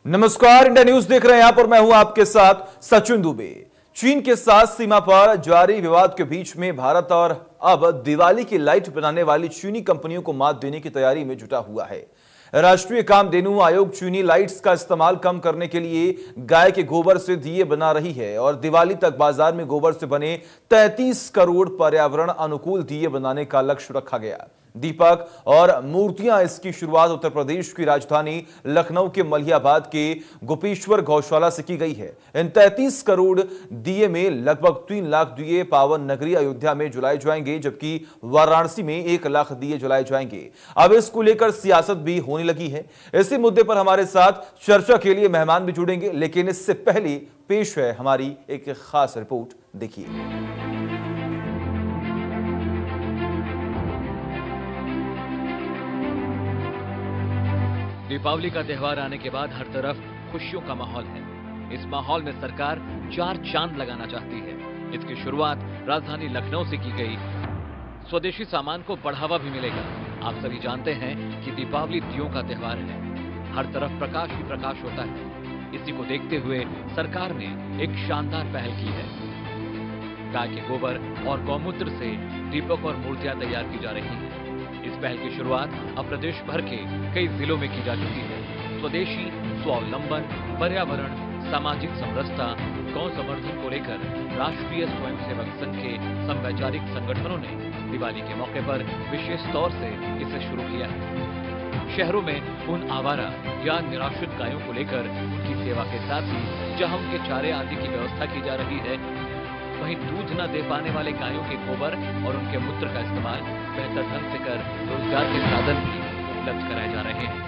नमस्कार, India news देख रहे हैं। यहां पर मैं हूं आपके साथ सचिन दुबे। चीन के साथ सीमा पर जारी विवाद के बीच में भारत और अब दिवाली की लाइट बनाने वाली चीनी कंपनियों को मात देने की तैयारी में जुटा हुआ है। राष्ट्रीय कामधेनु आयोग चीनी लाइट्स का इस्तेमाल कम करने के लिए गाय के गोबर से दिए बना रही है और दिवाली तक बाजार में गोबर से बने 33 करोड़ पर्यावरण अनुकूल दिए बनाने का लक्ष्य रखा गया। दीपक और मूर्तियां इसकी शुरुआत उत्तर प्रदेश की राजधानी लखनऊ के मलिहाबाद के गोपेश्वर गौशाला से की गई है। इन 33 करोड़ दिए में लगभग 3 लाख दिए पावन नगरी अयोध्या में जलाए जाएंगे, जबकि वाराणसी में 1 लाख दिए जलाए जाएंगे। अब इसको लेकर सियासत भी होने लगी है। इसी मुद्दे पर हमारे साथ चर्चा के लिए मेहमान भी जुड़ेंगे, लेकिन इससे पहले पेश है हमारी एक खास रिपोर्ट। देखिए। दीपावली का त्यौहार आने के बाद हर तरफ खुशियों का माहौल है। इस माहौल में सरकार 4 चांद लगाना चाहती है। इसकी शुरुआत राजधानी लखनऊ से की गई। स्वदेशी सामान को बढ़ावा भी मिलेगा। आप सभी जानते हैं कि दीपावली दियों का त्यौहार है। हर तरफ प्रकाश ही प्रकाश होता है। इसी को देखते हुए सरकार ने एक शानदार पहल की है। गाय के गोबर और गौमूत्र से दीपक और मूर्तियां तैयार की जा रही हैं। इस पहल की शुरुआत अब प्रदेश भर के कई जिलों में की जा चुकी है। स्वदेशी, स्वावलंबन, पर्यावरण, सामाजिक समरसता, गौ संवर्धन को लेकर राष्ट्रीय स्वयंसेवक संघ के समवैचारिक संगठनों ने दिवाली के मौके पर विशेष तौर से इसे शुरू किया है। शहरों में उन आवारा या निराश्रित गायों को लेकर उनकी सेवा के साथ ही जहां उनके चारे आदि की व्यवस्था की जा रही है, वहीं दूध न दे पाने वाले गायों के गोबर और उनके मूत्र का इस्तेमाल बेहतर ढंग से कर रोजगार के साधन भी उपलब्ध कराए जा रहे हैं।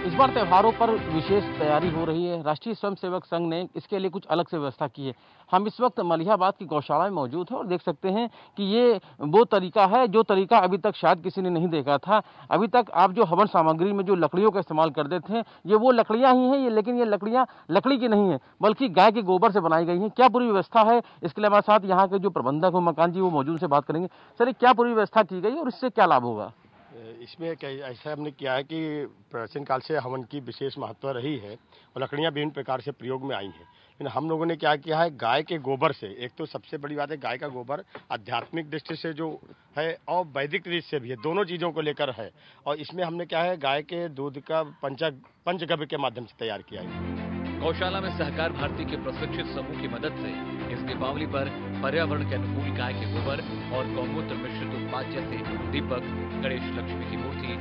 इस बार त्योहारों पर विशेष तैयारी हो रही है। राष्ट्रीय स्वयंसेवक संघ ने इसके लिए कुछ अलग से व्यवस्था की है। हम इस वक्त मलिहाबाद की गौशाला में मौजूद हैं और देख सकते हैं कि ये वो तरीका है जो तरीका अभी तक शायद किसी ने नहीं देखा था। अभी तक आप जो हवन सामग्री में जो लकड़ियों का इस्तेमाल करते थे, ये वो लकड़ियां ही हैं, लेकिन ये लकड़ियां लकड़ी की नहीं है, बल्कि गाय के गोबर से बनाई गई हैं। क्या पूरी व्यवस्था है, इसके लिए हमारे साथ यहाँ के जो प्रबंधक हो मकान जी, वो मौजूद से बात करेंगे। सर, क्या पूरी व्यवस्था की गई और इससे क्या लाभ होगा? इसमें ऐसा हमने किया है कि प्राचीन काल से हवन की विशेष महत्व रही है और लकड़ियां विभिन्न प्रकार से प्रयोग में आई हैं। लेकिन हम लोगों ने क्या किया है, गाय के गोबर से, एक तो सबसे बड़ी बात है गाय का गोबर आध्यात्मिक दृष्टि से जो है और वैदिक दृष्टि से भी है, दोनों चीज़ों को लेकर है। और इसमें हमने क्या है, गाय के दूध का पंचगव्य के माध्यम से तैयार किया है। गौशाला में सहकार भारती के प्रशिक्षित समूह की मदद से इस दीपावली पर पर्यावरण के अनुकूल गाय के गोबर और गौमूत्र मिश्रित उत्पाद जैसे दीपक, गणेश लक्ष्मी की मूर्ति,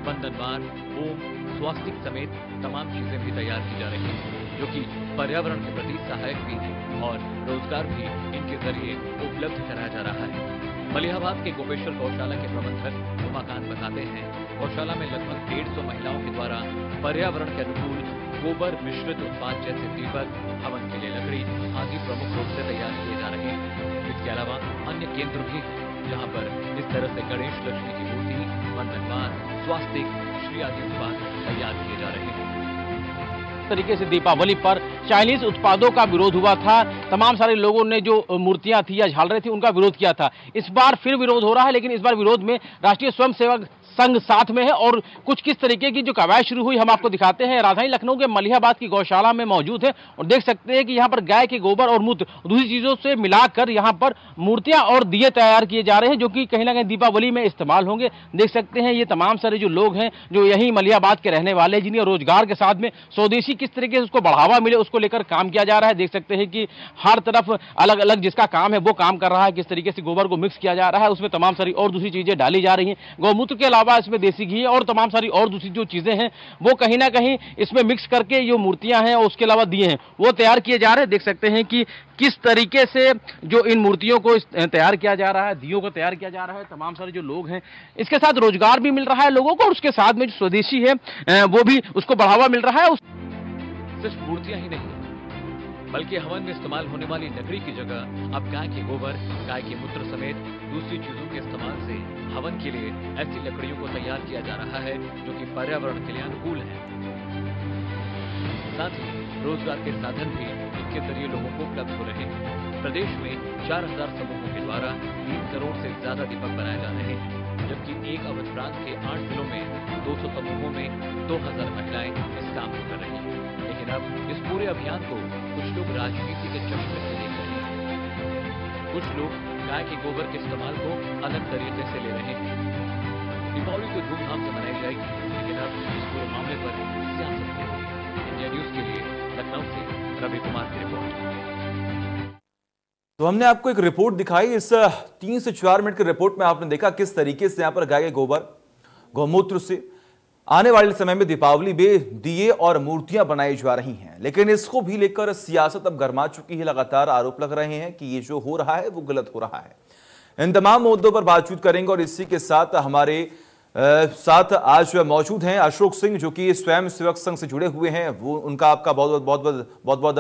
बंधनवार, ओम, स्वास्तिक समेत तमाम चीजें भी तैयार की जा रही हैं, जो कि पर्यावरण के प्रति सहायक भी है और रोजगार भी इनके जरिए उपलब्ध कराया जा रहा है। मलिहाबाद के गोपेश्वर गौशाला के प्रबंधक उमाकांत बताते हैं, गौशाला में लगभग 150 महिलाओं के द्वारा पर्यावरण के अनुकूल गोबर मिश्रित उत्पाद जैसे दीपक, हवन के लिए लकड़ी आदि प्रमुख रूप से तैयार किए जा रहे हैं। इसके अलावा अन्य केंद्र भी हैं, जहां पर इस तरह से गणेश लक्ष्मी की मूर्ति, बंधनवार, स्वास्तिक, श्री आदि उत्पाद तैयार किए जा रहे हैं। तरीके से दीपावली पर चाइनीज उत्पादों का विरोध हुआ था। तमाम सारे लोगों ने जो मूर्तियां थी या झालरें थी, उनका विरोध किया था। इस बार फिर विरोध हो रहा है, लेकिन इस बार विरोध में राष्ट्रीय स्वयंसेवक संघ साथ में है और कुछ किस तरीके की जो कवायद शुरू हुई हम आपको दिखाते हैं। राजधानी लखनऊ के मलिहाबाद की गौशाला में मौजूद है और देख सकते हैं कि यहाँ पर गाय के गोबर और मूत्र दूसरी चीजों से मिलाकर यहाँ पर मूर्तियां और दिए तैयार किए जा रहे हैं, जो कि कहीं ना कहीं दीपावली में इस्तेमाल होंगे। देख सकते हैं ये तमाम सारे जो लोग हैं जो यही मलिहाबाद के रहने वाले, जिन्हें रोजगार के साथ में स्वदेशी किस तरीके से उसको बढ़ावा मिले, उसको लेकर काम किया जा रहा है। देख सकते हैं कि हर तरफ अलग अलग जिसका काम है वो काम कर रहा है। किस तरीके से गोबर को मिक्स किया जा रहा है, उसमें तमाम सारी और दूसरी चीजें डाली जा रही हैं। गौमूत्र के अलावा इसमें देसी घी और तमाम सारी और दूसरी जो चीजें हैं वो कहीं ना कहीं इसमें मिक्स करके जो मूर्तियां हैं और उसके अलावा दिए हैं वो तैयार किए जा रहे हैं। देख सकते हैं कि किस तरीके से जो इन मूर्तियों को तैयार किया जा रहा है, दियों को तैयार किया जा रहा है। तमाम सारे जो लोग हैं, इसके साथ रोजगार भी मिल रहा है लोगों को और उसके साथ में जो स्वदेशी है वो भी उसको बढ़ावा मिल रहा है। सिर्फ मूर्तियां ही नहीं, बल्कि हवन में इस्तेमाल होने वाली लकड़ी की जगह अब गाय के गोबर, गाय के मूत्र समेत दूसरी चीजों के इस्तेमाल से हवन के लिए ऐसी लकड़ियों को तैयार किया जा रहा है जो कि पर्यावरण के लिए अनुकूल है। साथ ही रोजगार के साधन भी इनके जरिए लोगों को उपलब्ध हो रहे हैं। प्रदेश में 4000 समूहों के द्वारा 3 करोड़ से ज्यादा दीपक बनाए जा रहे हैं, जबकि एक अवध प्रांत के 8 जिलों में 200 समूहों में 2000 महिलाएं इस काम को कर रही हैं। पूरे अभियान को कुछ लोग राजनीति के चश्मे से देख रहे हैं, कुछ लोग गाय के गोबर के इस्तेमाल को अलग तरीके से ले रहे हैं। दीपावली तो धूमधाम से मनाई जाएगी, लेकिन अब इस पूरे मामले पर सियासत भी होगी। इंडिया न्यूज के लिए लखनऊ से रवि कुमार की रिपोर्ट। तो हमने आपको एक रिपोर्ट दिखाई। इस 3 से 4 मिनट की रिपोर्ट में आपने देखा किस तरीके से यहां पर गाय के गोबर, गौमूत्र से आने वाले समय में दीपावली में दिए और मूर्तियां बनाई जा रही हैं। लेकिन इसको भी लेकर सियासत अब गर्मा चुकी है। लगातार आरोप लग रहे हैं कि ये जो हो रहा है वो गलत हो रहा है। इन तमाम मुद्दों पर बातचीत करेंगे और इसी के साथ हमारे साथ आज मौजूद हैं अशोक सिंह, जो कि स्वयं सेवक संघ से जुड़े हुए हैं। वो उनका आपका बहुत बहुत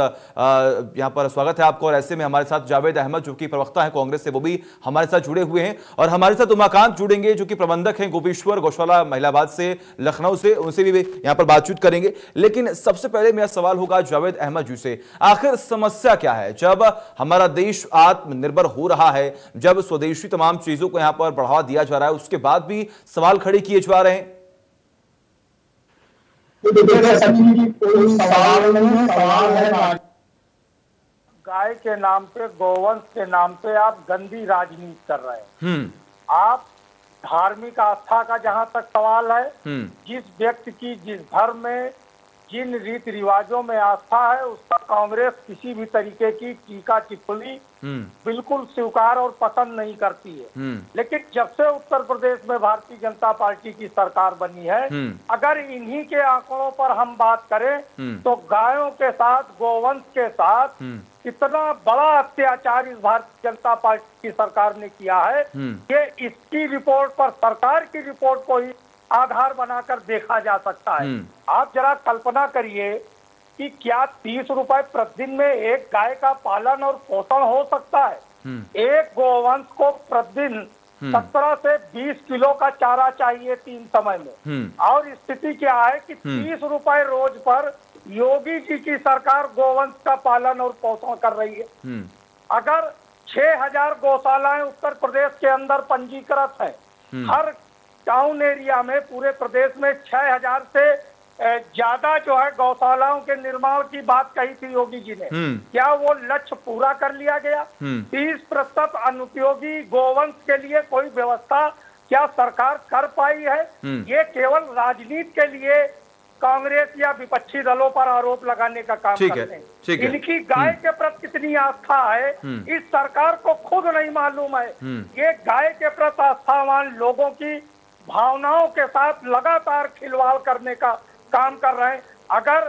यहां पर स्वागत है आपको। और ऐसे में हमारे साथ जावेद अहमद, जो कि प्रवक्ता है कांग्रेस से, वो भी हमारे साथ जुड़े हुए हैं। और हमारे साथ उमाकांत जुड़ेंगे, जो कि प्रबंधक हैं गोपेश्वर गौशाला महिलाबाद से, लखनऊ से। उनसे भी यहां पर बातचीत करेंगे। लेकिन सबसे पहले मेरा सवाल होगा जावेद अहमद जी से, आखिर समस्या क्या है? जब हमारा देश आत्मनिर्भर हो रहा है, जब स्वदेशी तमाम चीजों को यहां पर बढ़ावा दिया जा रहा है, उसके बाद भी सवाल खड़े किए जा रहे हैं। कोई सवाल नहीं है, सवाल है गाय के नाम पे, गोवंश के नाम पे आप गंदी राजनीति कर रहे हैं। आप धार्मिक आस्था का जहां तक सवाल है, जिस व्यक्ति की जिस धर्म में जिन रीति रिवाजों में आस्था है, उसका कांग्रेस किसी भी तरीके की टीका टिप्पणी बिल्कुल स्वीकार और पसंद नहीं करती है। लेकिन जब से उत्तर प्रदेश में भारतीय जनता पार्टी की सरकार बनी है, अगर इन्हीं के आंकड़ों पर हम बात करें तो गायों के साथ, गोवंश के साथ इतना बड़ा अत्याचार इस भारतीय जनता पार्टी की सरकार ने किया है कि इसकी रिपोर्ट पर, सरकार की रिपोर्ट को ही आधार बनाकर देखा जा सकता है। आप जरा कल्पना करिए कि क्या 30 रुपए प्रतिदिन में एक गाय का पालन और पोषण हो सकता है? एक गोवंश को प्रतिदिन 17 से 20 किलो का चारा चाहिए 3 समय में। और स्थिति क्या है कि 30 रुपए रोज पर योगी जी की सरकार गोवंश का पालन और पोषण कर रही है। अगर 6000 गौशालाएं उत्तर प्रदेश के अंदर पंजीकृत है, हर टाउन एरिया में पूरे प्रदेश में 6000 से ज्यादा जो है गौशालाओं के निर्माण की बात कही थी योगी जी ने। क्या वो लक्ष्य पूरा कर लिया गया? 30% अनुपयोगी गोवंश के लिए कोई व्यवस्था क्या सरकार कर पाई है? ये केवल राजनीति के लिए कांग्रेस या विपक्षी दलों पर आरोप लगाने का काम करते हैं। इनकी गाय के प्रति कितनी आस्था है इस सरकार को खुद नहीं मालूम है। ये गाय के प्रति आस्थावान लोगों की भावनाओं के साथ लगातार खिलवाड़ करने का काम कर रहे हैं। अगर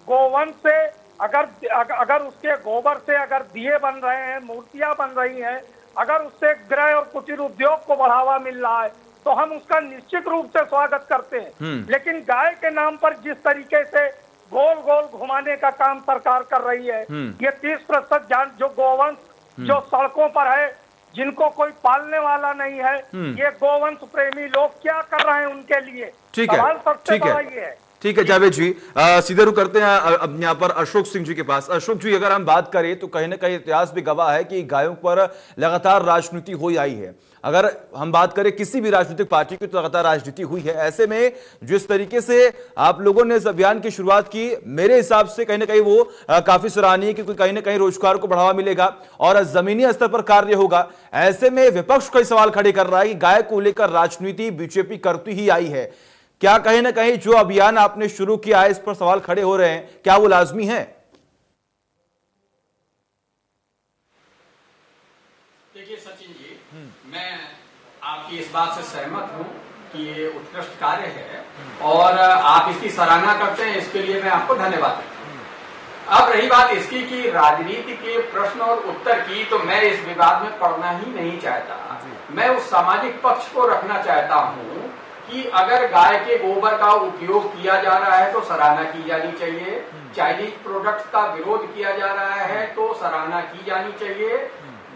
गोवंश से, अगर उसके गोबर से अगर दिए बन रहे हैं, मूर्तियां बन रही हैं, अगर उससे गृह और कुटीर उद्योग को बढ़ावा मिल रहा है, तो हम उसका निश्चित रूप से स्वागत करते हैं। लेकिन गाय के नाम पर जिस तरीके से गोल गोल घुमाने का काम सरकार कर रही है, ये 30% जान जो गोवंश जो सड़कों पर है, जिनको कोई पालने वाला नहीं है, ये गोवंश प्रेमी लोग क्या कर रहे हैं उनके लिए? सवाल सबसे बड़ा ये है। ठीक है जावेद जी, सीधे रुख करते हैं अब यहाँ पर अशोक सिंह जी के पास। अशोक जी, अगर हम बात करें तो कहीं ना कहीं इतिहास भी गवाह है कि गायों पर लगातार राजनीति हुई आई है। अगर हम बात करें किसी भी राजनीतिक पार्टी की तो लगातार राजनीति हुई है। ऐसे में जिस तरीके से आप लोगों ने इस अभियान की शुरुआत की, मेरे हिसाब से कहीं ना कहीं वो काफी सराहनीय है, क्योंकि कहीं ना कहीं रोजगार को बढ़ावा मिलेगा और जमीनी स्तर पर कार्य होगा। ऐसे में विपक्ष कई सवाल खड़े कर रहा है कि गाय को लेकर राजनीति बीजेपी करती ही आई है। क्या कहीं ना कहीं जो अभियान आपने शुरू किया है, इस पर सवाल खड़े हो रहे हैं, क्या वो लाजमी है? देखिए सचिन जी, मैं आपकी इस बात से सहमत हूं कि ये उत्कृष्ट कार्य है और आप इसकी सराहना करते हैं, इसके लिए मैं आपको धन्यवाद देता हूं। अब रही बात इसकी कि राजनीति के प्रश्न और उत्तर की, तो मैं इस विवाद में पड़ना ही नहीं चाहता। मैं उस सामाजिक पक्ष को रखना चाहता हूं कि अगर गाय के गोबर का उपयोग किया जा रहा है तो सराहना की जानी चाहिए। चाइनीज प्रोडक्ट्स का विरोध किया जा रहा है तो सराहना की जानी चाहिए।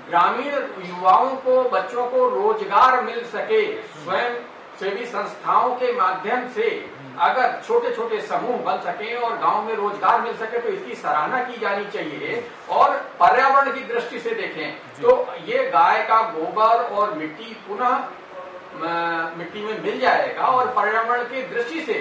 ग्रामीण युवाओं को, बच्चों को रोजगार मिल सके, स्वयं सेवी संस्थाओं के माध्यम से अगर छोटे छोटे समूह बन सके और गांव में रोजगार मिल सके तो इसकी सराहना की जानी चाहिए। और पर्यावरण की दृष्टि से देखें तो ये गाय का गोबर और मिट्टी पुनः मिट्टी में मिल जाएगा और पर्यावरण की दृष्टि से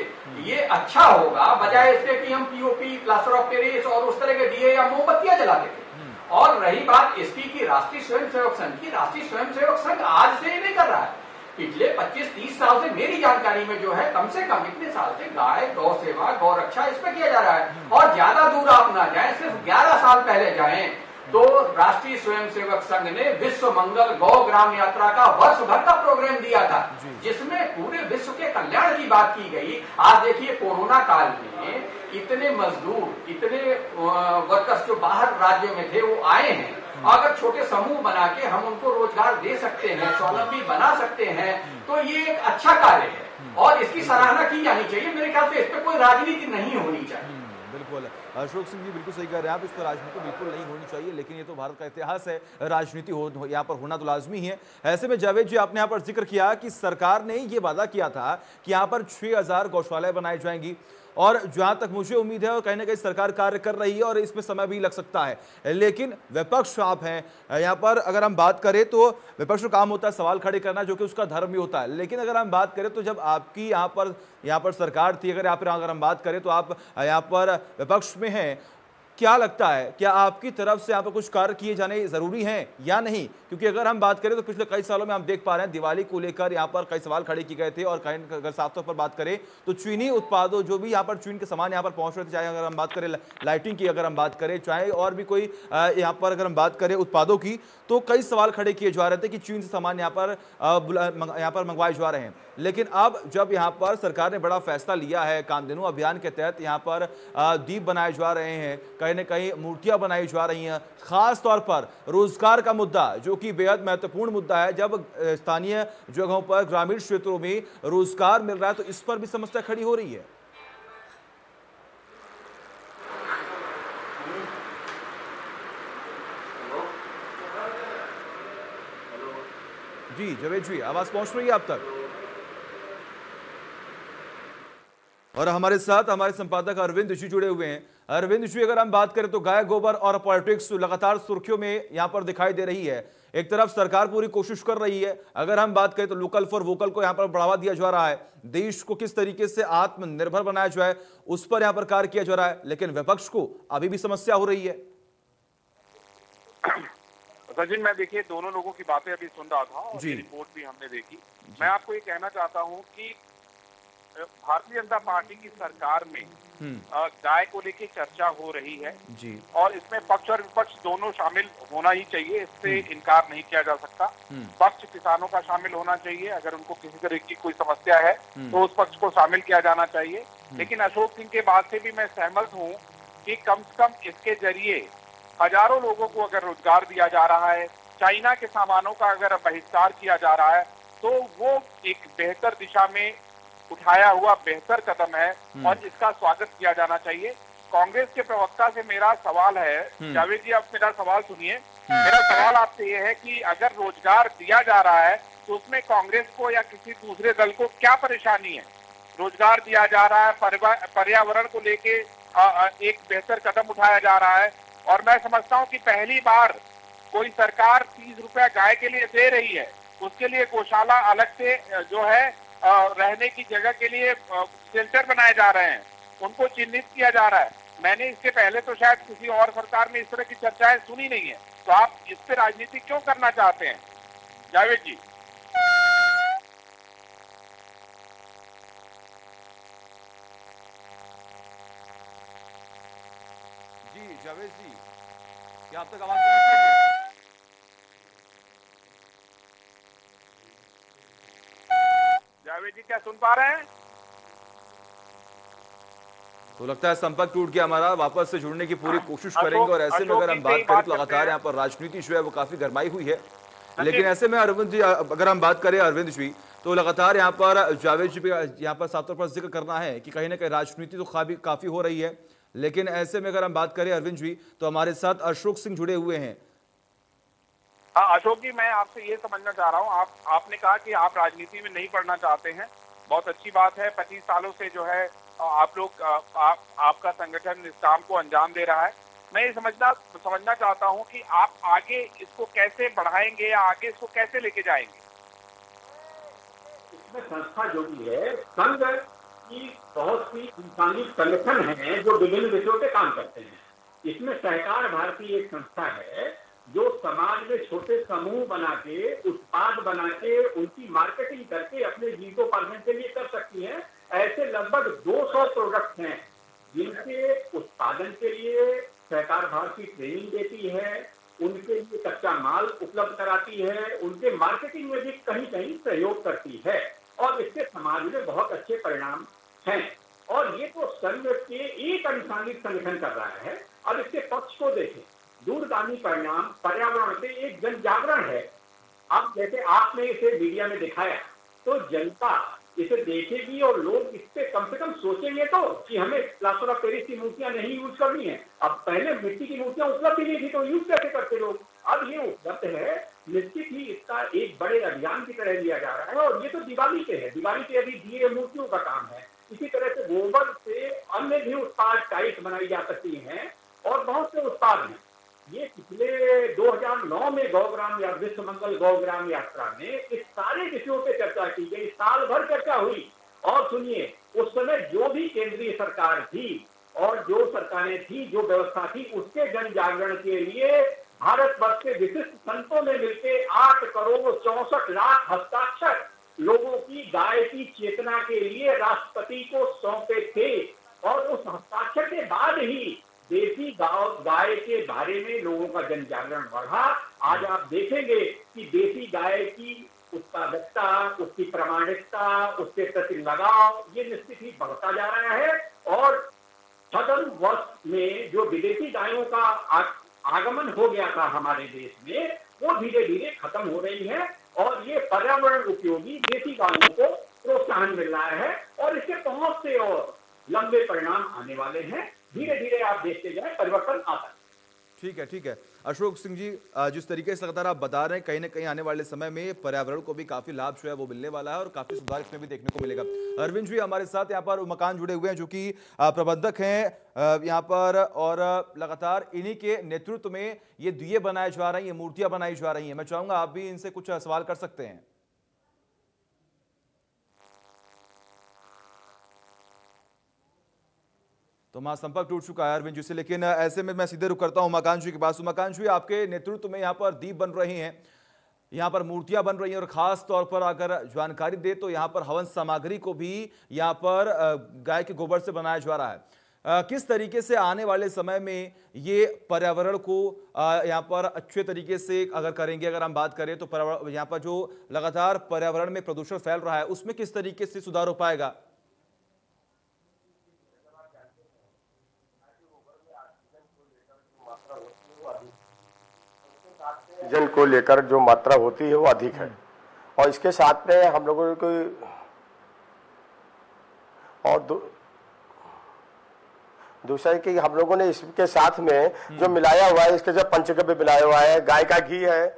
ये अच्छा होगा, बजाय इसके कि हम पीओपी, प्लास्टर ऑफ पेरिस और उस तरह के दिए या मोमबत्तियां जलाते थे। और रही बात इसकी कि राष्ट्रीय स्वयंसेवक संघ की, राष्ट्रीय स्वयंसेवक संघ आज से नहीं कर रहा है, पिछले 25-30 साल से मेरी जानकारी में जो है कम से कम इतने साल से गाय, गौ सेवा, गौ रक्षा इस पे किया जा रहा है। और ज्यादा दूर आप ना जाएं, सिर्फ 11 साल पहले जाएं तो राष्ट्रीय स्वयंसेवक संघ ने विश्व मंगल गौ ग्राम यात्रा का वर्ष भर का प्रोग्राम दिया था, जिसमें पूरे विश्व के कल्याण की बात की गई। आज देखिए कोरोना काल में इतने मजदूर, इतने वर्कर्स जो बाहर राज्यों में थे वो आए हैं, अगर छोटे समूह बना के हम उनको रोजगार दे सकते हैं, स्वावलंबी बना सकते हैं, तो ये एक अच्छा कार्य है और इसकी सराहना की जानी चाहिए। मेरे ख्याल से इस पर कोई राजनीति नहीं होनी चाहिए। बिल्कुल, अशोक सिंह जी बिल्कुल सही कह रहे हैं आप, इस पर राजनीति बिल्कुल नहीं होनी चाहिए, लेकिन ये तो भारत का इतिहास है, राजनीति यहाँ पर होना तो लाजमी है। ऐसे में जावेद जी, आपने यहाँ पर जिक्र किया कि सरकार ने ये वादा किया था कि यहाँ पर 6000 गौशालाएं बनाई जाएंगी, और जहां तक मुझे उम्मीद है कहीं ना कहीं सरकार कार्य कर रही है और इसमें समय भी लग सकता है, लेकिन विपक्ष आप हैं यहाँ पर। अगर हम बात करें तो विपक्ष का काम होता है सवाल खड़े करना, जो कि उसका धर्म भी होता है, लेकिन अगर हम बात करें तो जब आपकी यहाँ पर सरकार थी, अगर हम बात करें तो आप यहाँ पर विपक्ष में हैं, क्या लगता है क्या आपकी तरफ से यहाँ पर कुछ कार्य किए जाने जरूरी हैं या नहीं? क्योंकि अगर हम बात करें तो पिछले कई सालों में हम देख पा रहे हैं दिवाली को लेकर यहाँ पर कई सवाल खड़े किए गए थे, और कहीं अगर साफ तौर पर बात करें तो चीनी उत्पादों, जो भी यहाँ पर चीन के सामान यहाँ पर पहुंच रहे थे, चाहे अगर हम बात करें लाइटिंग की, अगर हम बात करें चाहे और भी कोई यहाँ पर अगर हम बात करें उत्पादों की, तो कई सवाल खड़े किए जा रहे थे कि चीन से सामान यहाँ पर मंगवाए जा रहे हैं। लेकिन अब जब यहाँ पर सरकार ने बड़ा फैसला लिया है, कामधेनु अभियान के तहत यहाँ पर दीप बनाए जा रहे हैं, कहीं न कहीं मूर्तियां बनाई जा रही हैं, खास तौर पर रोजगार का मुद्दा जो कि बेहद महत्वपूर्ण मुद्दा है, जब स्थानीय जगहों पर ग्रामीण क्षेत्रों में रोजगार मिल रहा है तो इस पर भी समस्या खड़ी हो रही है। जी जावेद जी, आवाज पहुंच रही है आप तक? और हमारे साथ हमारे संपादक अरविंद जी जुड़े हुए हैं। अरविंद जी, अगर हम बात करें तो गाय गोबर और पॉलिटिक्स लगातार सुर्खियों में यहां पर दिखाई दे रही है। एक तरफ सरकार पूरी कोशिश कर रही है, अगर हम बात करें तो लोकल फॉर वोकल को यहां पर बढ़ावा दिया जा रहा है, देश को किस तरीके से आत्मनिर्भर बनाया जाए उस पर यहां पर कार्य किया जा रहा है, लेकिन विपक्ष को अभी भी समस्या हो रही है। सचिन, मैं देखिए दोनों लोगों की बातें अभी सुन रहा था और रिपोर्ट भी हमने देखी। मैं आपको ये कहना चाहता हूँ कि भारतीय जनता पार्टी की सरकार में गाय को लेकर चर्चा हो रही है जी, और इसमें पक्ष और विपक्ष दोनों शामिल होना ही चाहिए, इससे इनकार नहीं किया जा सकता। पक्ष किसानों का शामिल होना चाहिए, अगर उनको किसी तरह की कोई समस्या है तो उस पक्ष को शामिल किया जाना चाहिए। लेकिन अशोक सिंह के बात से भी मैं सहमत हूँ कि कम से कम इसके जरिए हजारों लोगों को अगर रोजगार दिया जा रहा है, चाइना के सामानों का अगर बहिष्कार किया जा रहा है, तो वो एक बेहतर दिशा में उठाया हुआ बेहतर कदम है और इसका स्वागत किया जाना चाहिए। कांग्रेस के प्रवक्ता से मेरा सवाल है, जावेद जी आप मेरा सवाल सुनिए। मेरा सवाल आपसे ये है कि अगर रोजगार दिया जा रहा है तो उसमें कांग्रेस को या किसी दूसरे दल को क्या परेशानी है? रोजगार दिया जा रहा है, पर्यावरण को लेके एक बेहतर कदम उठाया जा रहा है, और मैं समझता हूँ कि पहली बार कोई सरकार 30 रुपया गाय के लिए दे रही है, उसके लिए गौशाला अलग से जो है रहने की जगह के लिए शेल्टर बनाए जा रहे हैं, उनको चिन्हित किया जा रहा है। मैंने इसके पहले तो शायद किसी और सरकार में इस तरह की चर्चाएं सुनी नहीं है, तो आप इस पे राजनीति क्यों करना चाहते हैं जावेद जी? जी जावेद जी, क्या आप तक आवाज पहुंच रही है? जावेद जी क्या सुन पा रहे हैं? तो लगता है संपर्क टूट गया हमारा, वापस से जुड़ने की पूरी कोशिश करेंगे। और ऐसे में अगर हम बात करें तो लगातार यहाँ पर राजनीति जो है वो काफी गरमाई हुई है, लेकिन ऐसे में अरविंद जी अगर हम बात करें अरविंद जी, तो लगातार यहाँ पर जावेद जी यहाँ पर साफ तौर पर जिक्र करना है कि कहीं ना कहीं राजनीति तो काफी हो रही है, लेकिन ऐसे में अगर हम बात करें अरविंद जी तो हमारे साथ अशोक सिंह जुड़े हुए हैं। हाँ अशोक जी, मैं आपसे ये समझना चाह रहा हूँ, आपने कहा कि आप राजनीति में नहीं पढ़ना चाहते हैं, बहुत अच्छी बात है। 25 सालों से जो है आप लोग आपका संगठन इस काम को अंजाम दे रहा है। मैं ये समझना चाहता हूँ कि आप आगे इसको कैसे बढ़ाएंगे या आगे इसको कैसे लेके जाएंगे? इसमें संस्था जो भी है, संघ की बहुत सी इंसानी संगठन हैं जो विभिन्न विषयों पे काम करते हैं। इसमें सहकार भारती एक संस्था है जो समाज में छोटे समूह बना के, उत्पाद बना के, उनकी मार्केटिंग करके अपने जीविकोपार्जन के लिए कर सकती है। ऐसे लगभग 200 प्रोडक्ट हैं जिनके उत्पादन के लिए सहकार भारती ट्रेनिंग देती है, उनके लिए कच्चा माल उपलब्ध कराती है, उनके मार्केटिंग में भी कहीं कहीं सहयोग करती है और इससे समाज में बहुत अच्छे परिणाम हैं। और ये तो संघ के एक अनुसांगिक संगठन कर रहा है। अब इसके पक्ष को देखें, दूरगामी परिणाम पर्यावरण से एक जन जागरण है। अब जैसे आपने इसे मीडिया में दिखाया तो जनता इसे देखेगी और लोग इस पे कम से कम सोचेंगे तो कि हमें प्लास्टर ऑफ पेरिस की मूर्तियां नहीं यूज करनी है। अब पहले मिट्टी की मूर्तियां उपलब्ध ही नहीं थी तो यूज कैसे करते लोग, अब ये उपलब्ध है। निश्चित ही इसका एक बड़े अभियान की तरह लिया जा रहा है और ये तो दिवाली पे है। दिवाली पे अभी दिए मूर्तियों का काम है। इसी तरह से गोबर से अन्य भी उत्पाद टाइट बनाई जा सकती हैं और बहुत से उत्पाद हैं। ये पिछले 2009 में गौग्राम या विश्व मंगल गौग्राम यात्रा में इस सारे विषयों पे चर्चा की गई, साल भर चर्चा हुई। और सुनिए, उस समय जो भी केंद्रीय सरकार थी और जो सरकारें थी, जो व्यवस्था थी, उसके जन जागरण के लिए भारतवर्ष के विशिष्ट संतों ने मिलकर 8 करोड़ 64 लाख हस्ताक्षर लोगों की गाय की चेतना के लिए राष्ट्रपति को सौंपे थे। और उस हस्ताक्षर के बाद ही देसी गाय के बारे में लोगों का जन जागरण बढ़ा। आज आप देखेंगे कि देसी गाय की उत्पादकता, उसकी प्रामाणिकता, उसके प्रति लगाव ये निश्चित ही बढ़ता जा रहा है। और सदन वर्ष में जो विदेशी गायों का आगमन हो गया था हमारे देश में, वो धीरे धीरे खत्म हो रही है और ये पर्यावरण उपयोगी देसी गायों को प्रोत्साहन मिल रहा है और इसके बहुत से और लंबे परिणाम आने वाले हैं। धीरे धीरे आप देखते जाए परिवर्तन आता है। ठीक है अशोक सिंह जी, जिस तरीके से लगातार आप बता रहे हैं, कहीं ना कहीं आने वाले समय में पर्यावरण को भी काफी लाभ जो है वो मिलने वाला है और काफी सुधार इसमें भी देखने को मिलेगा। अरविंद जी हमारे साथ यहाँ पर मकान जुड़े हुए हैं जो कि प्रबंधक हैं यहाँ पर, और लगातार इन्हीं के नेतृत्व में ये दिए बनाए जा रही हैं, मूर्तियां बनाई जा रही हैं। मैं चाहूंगा आप भी इनसे कुछ सवाल कर सकते हैं। तो हमारा संपर्क टूट चुका है अरविंद जी से, लेकिन ऐसे में मैं सीधे रुक करता हूं उमाकांत जी के पास। उमाकांत जी, आपके नेतृत्व में यहाँ पर दीप बन रहे हैं, यहाँ पर मूर्तियां बन रही हैं और खास तौर पर अगर जानकारी दे तो यहाँ पर हवन सामग्री को भी यहाँ पर गाय के गोबर से बनाया जा रहा है। किस तरीके से आने वाले समय में ये पर्यावरण को यहाँ पर अच्छे तरीके से अगर करेंगे, अगर हम बात करें तो यहाँ पर जो लगातार पर्यावरण में प्रदूषण फैल रहा है उसमें किस तरीके से सुधार हो पाएगा? ऑक्सीजन को लेकर जो मात्रा होती है वो अधिक है और इसके साथ में हम लोगों को और दूसरा है कि हम लोगों ने इसके साथ में जो मिलाया हुआ है, इसके जो पंचगव्य मिलाया हुआ है, गाय का घी है,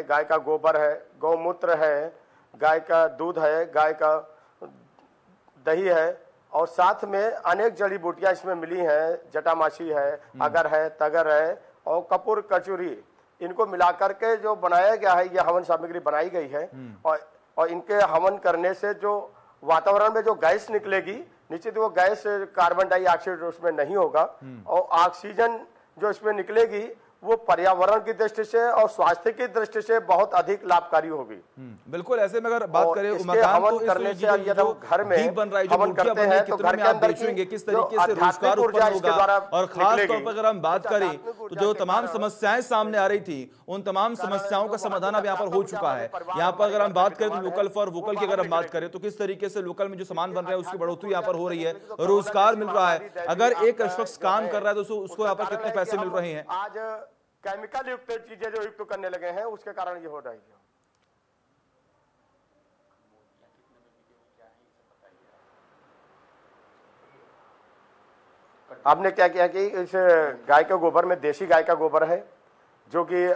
गाय का गोबर है, गौमूत्र है, गाय का दूध है, गाय का दही है और साथ में अनेक जड़ी बूटियां इसमें मिली हैं, जटामासी है, अगर है, तगर है और कपूर कचूरी, इनको मिलाकर के जो बनाया गया है, ये हवन सामग्री बनाई गई है। और इनके हवन करने से जो वातावरण में जो गैस निकलेगी, निश्चित वो गैस कार्बन डाइऑक्साइड उसमें नहीं होगा और ऑक्सीजन जो इसमें निकलेगी वो पर्यावरण की दृष्टि से और स्वास्थ्य की दृष्टि से बहुत अधिक लाभकारी होगी। बिल्कुल, ऐसे में अगर बात करें हवन करने से यदि हम घर में हवन करते हैं तो घर के अंदर बेचेंगे, किस तरीके से रोजगार उत्पन्न होगा और खास तौर पर अगर हम बात करें तो जो तमाम समस्याएं सामने आ रही थी उन तमाम समस्याओं का समाधान अब यहाँ पर हो चुका है। यहाँ पर अगर हम बात करें तो लोकल फॉर वोकल की अगर हम बात करें तो किस तरीके से लोकल में जो सामान बन रहा है उसकी बढ़ोतरी यहाँ पर हो रही है, रोजगार मिल रहा है। अगर एक शख्स काम कर रहा है तो उसको यहाँ पर कितने पैसे मिल रहे हैं? आज केमिकल युक्त चीजें जो युक्त करने लगे हैं उसके कारण ये हो रही है। आपने क्या किया कि इस गाय के गोबर में देसी गाय का गोबर है जो कि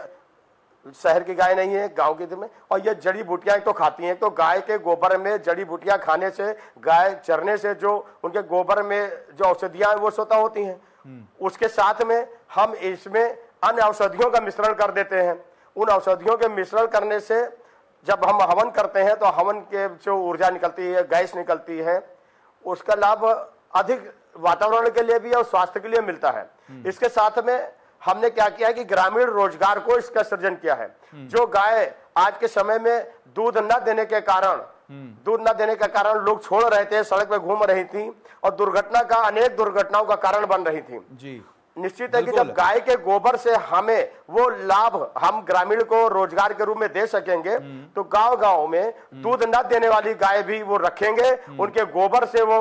शहर की गाय नहीं है, गांव की में, और ये जड़ी बूटियां तो खाती हैं। तो गाय के गोबर में जड़ी बूटियां खाने से, गाय चरने से जो उनके गोबर में जो औषधियां वो स्वतः होती हैं, उसके साथ में हम इसमें अन्य औषधियों का मिश्रण कर देते हैं। उन औषधियों के मिश्रण करने से जब हम हवन करते हैं तो हवन के जो ऊर्जा निकलती है, गैस निकलती है, उसका लाभ अधिक वातावरण के लिए भी और स्वास्थ्य के लिए मिलता है। इसके साथ में हमने क्या किया है कि ग्रामीण रोजगार को इसका सृजन किया है। जो गाय आज के समय में दूध न देने के कारण लोग छोड़ रहे थे, सड़क पे घूम रही थी और अनेक दुर्घटनाओं का कारण बन रही थी जी। निश्चित है कि जब गाय के गोबर से हमें वो लाभ हम ग्रामीण को रोजगार के रूप में दे सकेंगे, तो गांव गांव में दूध न देने वाली गाय भी वो रखेंगे। उनके गोबर से वो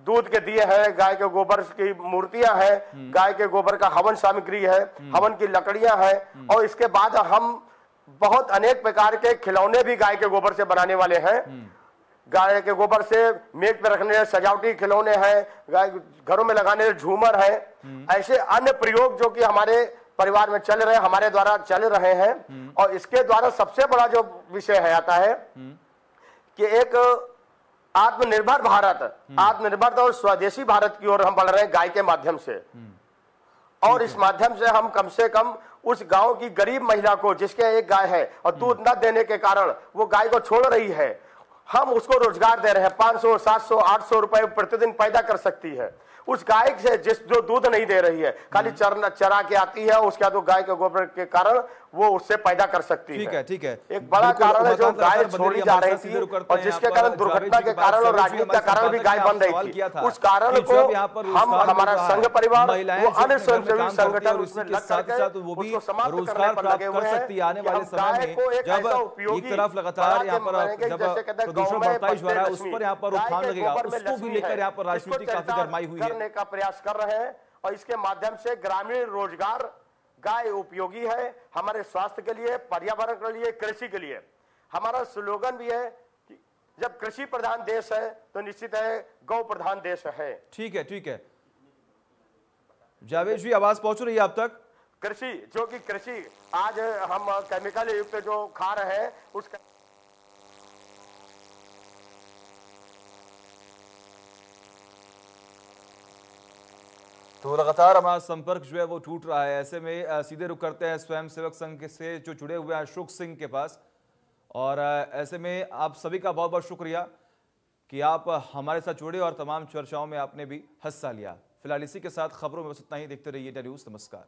दूध के दिए हैं, गाय के गोबर की मूर्तियां हैं, गाय के गोबर का हवन सामग्री है, हवन की लकड़ियां हैं, और इसके बाद हम बहुत अनेक प्रकार के खिलौने भी गाय के गोबर से बनाने वाले हैं। गाय के गोबर से मेज पे रखने सजावटी खिलौने हैं, गाय घरों में लगाने झूमर है, ऐसे अन्य प्रयोग जो कि हमारे परिवार में चल रहे हैं, हमारे द्वारा चल रहे हैं। और इसके द्वारा सबसे बड़ा जो विषय है आता है कि एक आत्मनिर्भर भारत और स्वदेशी भारत की ओर हम बढ़ रहे हैं गाय के माध्यम से। और इस माध्यम से हम कम से कम उस गांव की गरीब महिला को, जिसके एक गाय है और दूध न देने के कारण वो गाय को छोड़ रही है, हम उसको रोजगार दे रहे हैं। 500, 700, 800 रुपए प्रतिदिन पैदा कर सकती है उस गाय से जो दूध नहीं दे रही है, खाली चरा के आती है, उसके बाद वो गाय के गोबर के कारण वो उससे पैदा कर सकती है। ठीक है। एक बड़ा कारण है जो गाय छोड़ी जा रही थी और जिसके कारण दुर्घटना के कारण और राजनीति का कारण भी गाय बन रही थी। उस कारण को हम, हमारा संघ परिवार, वो अन्य स्वयंसेवी संगठन उसमें लग करके वो भी उसको समाप्त रोजगार करने पर लगे प्राप्त हुए कर हैं। सकती है आने वाले समय में, जब एक तरफ लगातार यहाँ पर जब प्रदूषण बढ़ता ही जा रहा है, उस पर यहाँ पर रोकथाम लगेगा, उसको भी लेकर यहाँ पर राजनीति काफी गरमाई हुई है, करने का प्रयास कर रहे हैं। और इसके माध्यम से ग्रामीण रोजगार गाय उपयोगी है हमारे स्वास्थ्य के लिए, पर्यावरण के लिए, कृषि के लिए। हमारा स्लोगन भी है कि जब कृषि प्रधान देश है तो निश्चित है गौ प्रधान देश है। ठीक है जावेद जी, आवाज पहुंच रही है आप तक? कृषि, जो कि कृषि आज हम केमिकल युक्त जो खा रहे हैं उसका तो लगातार हमारा संपर्क जो है वो टूट रहा है। ऐसे में सीधे रुख करते हैं स्वयंसेवक संघ से जो जुड़े हुए हैं अशोक सिंह के पास। और ऐसे में आप सभी का बहुत बहुत शुक्रिया कि आप हमारे साथ जुड़े और तमाम चर्चाओं में आपने भी हिस्सा लिया। फिलहाल इसी के साथ खबरों में बस इतना ही। देखते रहिए इंडिया न्यूज़। नमस्कार।